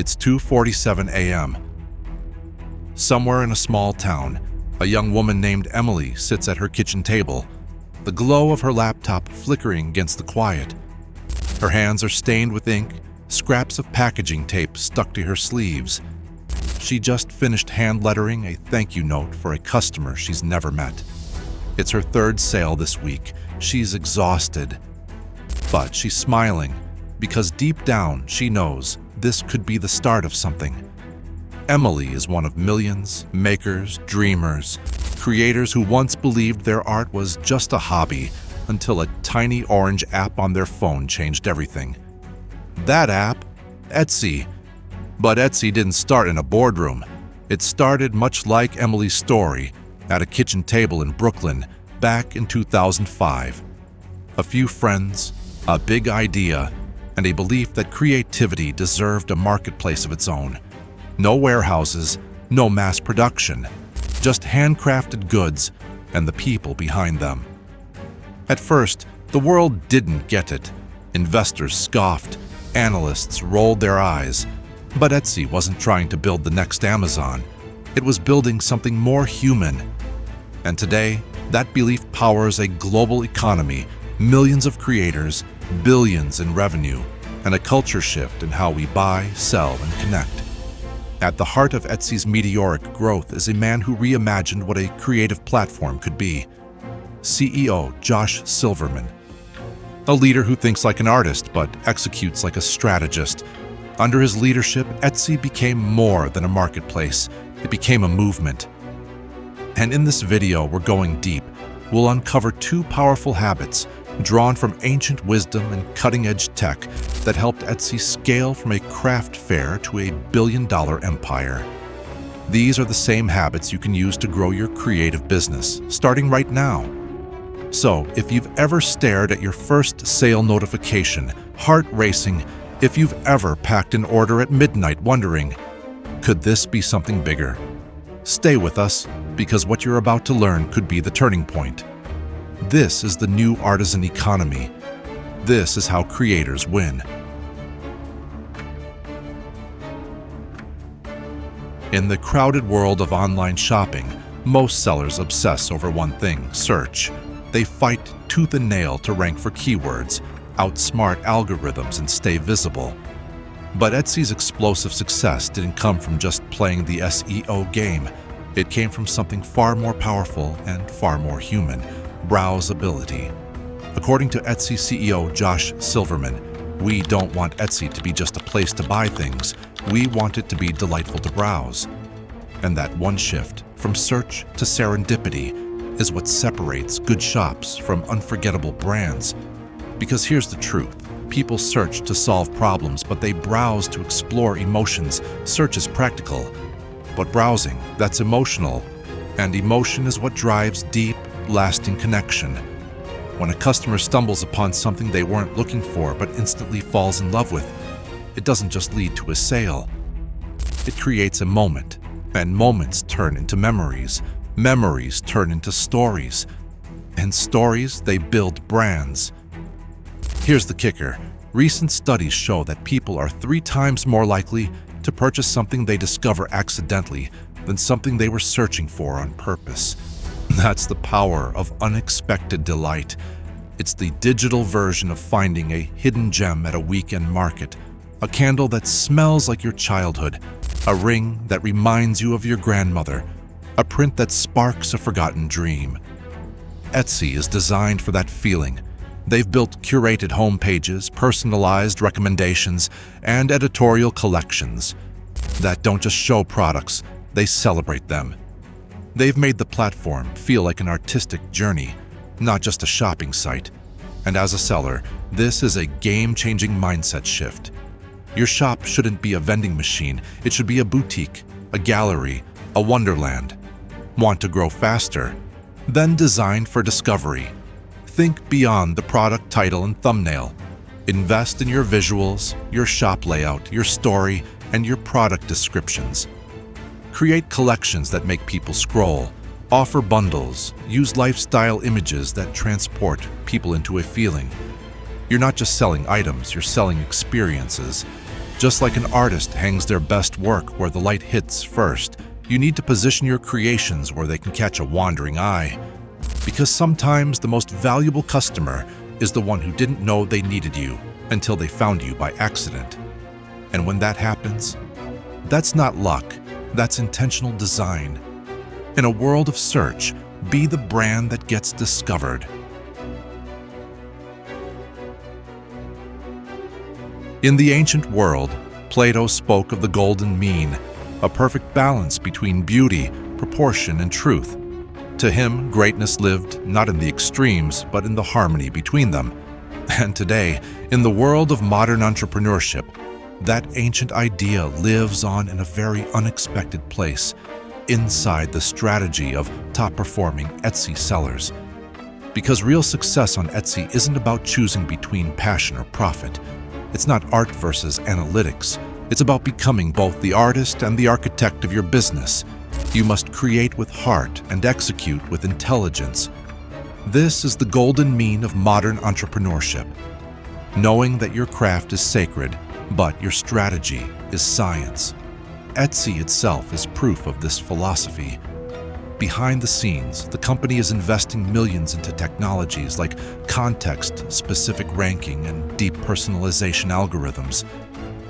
It's 2:47 a.m. Somewhere in a small town, a young woman named Emily sits at her kitchen table, the glow of her laptop flickering against the quiet. Her hands are stained with ink, scraps of packaging tape stuck to her sleeves. She just finished hand lettering a thank you note for a customer she's never met. It's her third sale this week. She's exhausted. But she's smiling, because deep down she knows this could be the start of something. Emily is one of millions, makers, dreamers, creators who once believed their art was just a hobby until a tiny orange app on their phone changed everything. That app? Etsy. But Etsy didn't start in a boardroom. It started much like Emily's story, at a kitchen table in Brooklyn back in 2005. A few friends, a big idea, and a belief that creativity deserved a marketplace of its own. No warehouses, no mass production, just handcrafted goods and the people behind them. At first, the world didn't get it. Investors scoffed, analysts rolled their eyes. But Etsy wasn't trying to build the next Amazon. It was building something more human. And today, that belief powers a global economy, millions of creators, billions in revenue, and a culture shift in how we buy, sell, and connect. At the heart of Etsy's meteoric growth is a man who reimagined what a creative platform could be. CEO Josh Silverman. A leader who thinks like an artist but executes like a strategist. Under his leadership, Etsy became more than a marketplace. It became a movement. And in this video, we're going deep. We'll uncover two powerful habits drawn from ancient wisdom and cutting-edge tech that helped Etsy scale from a craft fair to a billion-dollar empire. These are the same habits you can use to grow your creative business, starting right now. So, if you've ever stared at your first sale notification, heart racing, if you've ever packed an order at midnight wondering, could this be something bigger? Stay with us, because what you're about to learn could be the turning point. This is the new artisan economy. This is how creators win. In the crowded world of online shopping, most sellers obsess over one thing: search. They fight tooth and nail to rank for keywords, outsmart algorithms, and stay visible. But Etsy's explosive success didn't come from just playing the SEO game. It came from something far more powerful and far more human: browsability. According to Etsy CEO Josh Silverman, we don't want Etsy to be just a place to buy things. We want it to be delightful to browse. And that one shift, from search to serendipity, is what separates good shops from unforgettable brands. Because here's the truth. People search to solve problems, but they browse to explore emotions. Search is practical, but browsing, that's emotional. And emotion is what drives deep, lasting connection. When a customer stumbles upon something they weren't looking for but instantly falls in love with, it doesn't just lead to a sale. It creates a moment, and moments turn into memories. Memories turn into stories. And stories, they build brands. Here's the kicker. Recent studies show that people are 3 times more likely to purchase something they discover accidentally than something they were searching for on purpose. That's the power of unexpected delight. It's the digital version of finding a hidden gem at a weekend market, a candle that smells like your childhood, a ring that reminds you of your grandmother, a print that sparks a forgotten dream. Etsy is designed for that feeling. They've built curated homepages, personalized recommendations, and editorial collections that don't just show products, they celebrate them. They've made the platform feel like an artistic journey, not just a shopping site. And as a seller, this is a game-changing mindset shift. Your shop shouldn't be a vending machine. It should be a boutique, a gallery, a wonderland. Want to grow faster? Then design for discovery. Think beyond the product title and thumbnail. Invest in your visuals, your shop layout, your story, and your product descriptions. Create collections that make people scroll. Offer bundles. Use lifestyle images that transport people into a feeling. You're not just selling items, you're selling experiences. Just like an artist hangs their best work where the light hits first, you need to position your creations where they can catch a wandering eye. Because sometimes the most valuable customer is the one who didn't know they needed you until they found you by accident. And when that happens, that's not luck, that's intentional design. In a world of search, be the brand that gets discovered. In the ancient world, Plato spoke of the golden mean, a perfect balance between beauty, proportion, and truth. To him, greatness lived not in the extremes, but in the harmony between them. And today, in the world of modern entrepreneurship, that ancient idea lives on in a very unexpected place, inside the strategy of top-performing Etsy sellers. Because real success on Etsy isn't about choosing between passion or profit. It's not art versus analytics. It's about becoming both the artist and the architect of your business. You must create with heart and execute with intelligence. This is the golden mean of modern entrepreneurship. Knowing that your craft is sacred, but your strategy is science. Etsy itself is proof of this philosophy. Behind the scenes, the company is investing millions into technologies like context-specific ranking and deep personalization algorithms.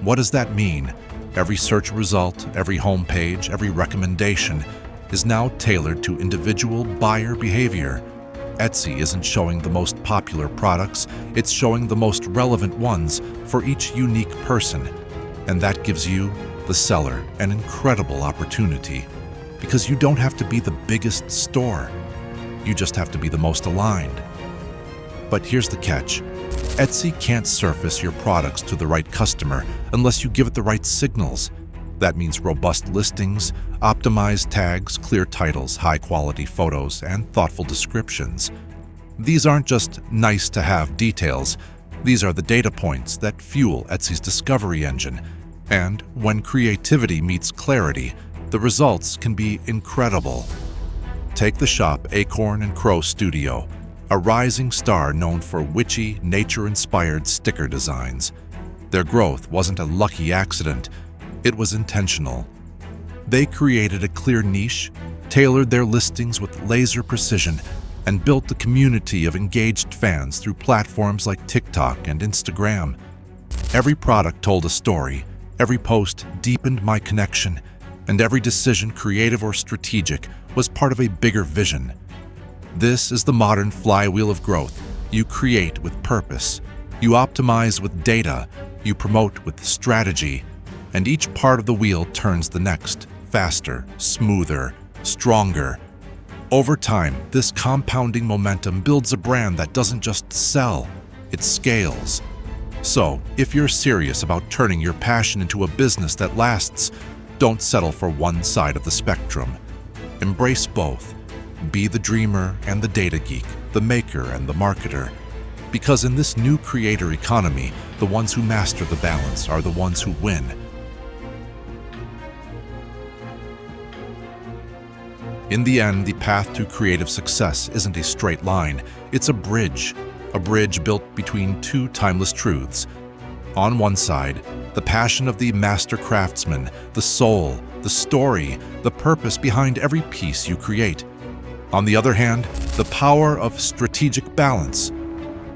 What does that mean? Every search result, every homepage, every recommendation is now tailored to individual buyer behavior. Etsy isn't showing the most popular products, it's showing the most relevant ones for each unique person. And that gives you, the seller, an incredible opportunity. Because you don't have to be the biggest store. You just have to be the most aligned. But here's the catch. Etsy can't surface your products to the right customer unless you give it the right signals. That means robust listings, optimized tags, clear titles, high-quality photos, and thoughtful descriptions. These aren't just nice-to-have details. These are the data points that fuel Etsy's discovery engine. And when creativity meets clarity, the results can be incredible. Take the shop Acorn & Crow Studio, a rising star known for witchy, nature-inspired sticker designs. Their growth wasn't a lucky accident, it was intentional. They created a clear niche, tailored their listings with laser precision, and built a community of engaged fans through platforms like TikTok and Instagram. Every product told a story, every post deepened my connection, and every decision, creative or strategic, was part of a bigger vision. This is the modern flywheel of growth. You create with purpose, you optimize with data, you promote with strategy, and each part of the wheel turns the next, faster, smoother, stronger. Over time, this compounding momentum builds a brand that doesn't just sell, it scales. So, if you're serious about turning your passion into a business that lasts, don't settle for one side of the spectrum. Embrace both. Be the dreamer and the data geek, the maker and the marketer. Because in this new creator economy, the ones who master the balance are the ones who win. In the end, the path to creative success isn't a straight line, it's a bridge built between two timeless truths. On one side, the passion of the master craftsman, the soul, the story, the purpose behind every piece you create. On the other hand, the power of strategic balance,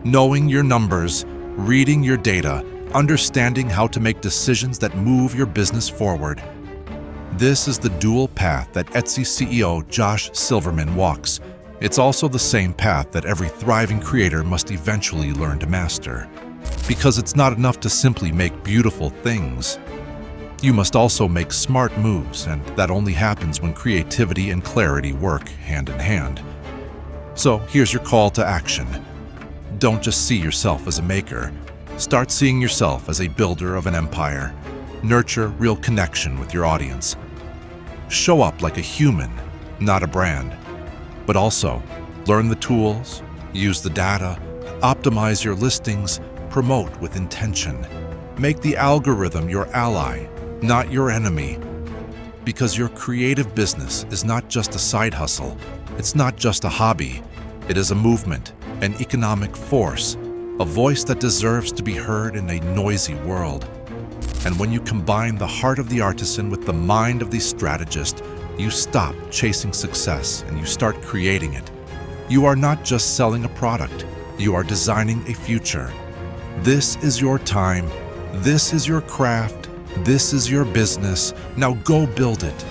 knowing your numbers, reading your data, understanding how to make decisions that move your business forward. This is the dual path that Etsy CEO Josh Silverman walks. It's also the same path that every thriving creator must eventually learn to master. Because it's not enough to simply make beautiful things. You must also make smart moves, and that only happens when creativity and clarity work hand in hand. So here's your call to action. Don't just see yourself as a maker. Start seeing yourself as a builder of an empire. Nurture real connection with your audience. Show up like a human, not a brand. But also, learn the tools, use the data, optimize your listings, promote with intention. Make the algorithm your ally, not your enemy. Because your creative business is not just a side hustle, it's not just a hobby. It is a movement, an economic force, a voice that deserves to be heard in a noisy world. And when you combine the heart of the artisan with the mind of the strategist, you stop chasing success and you start creating it. You are not just selling a product, you are designing a future. This is your time, this is your craft, this is your business. Now go build it.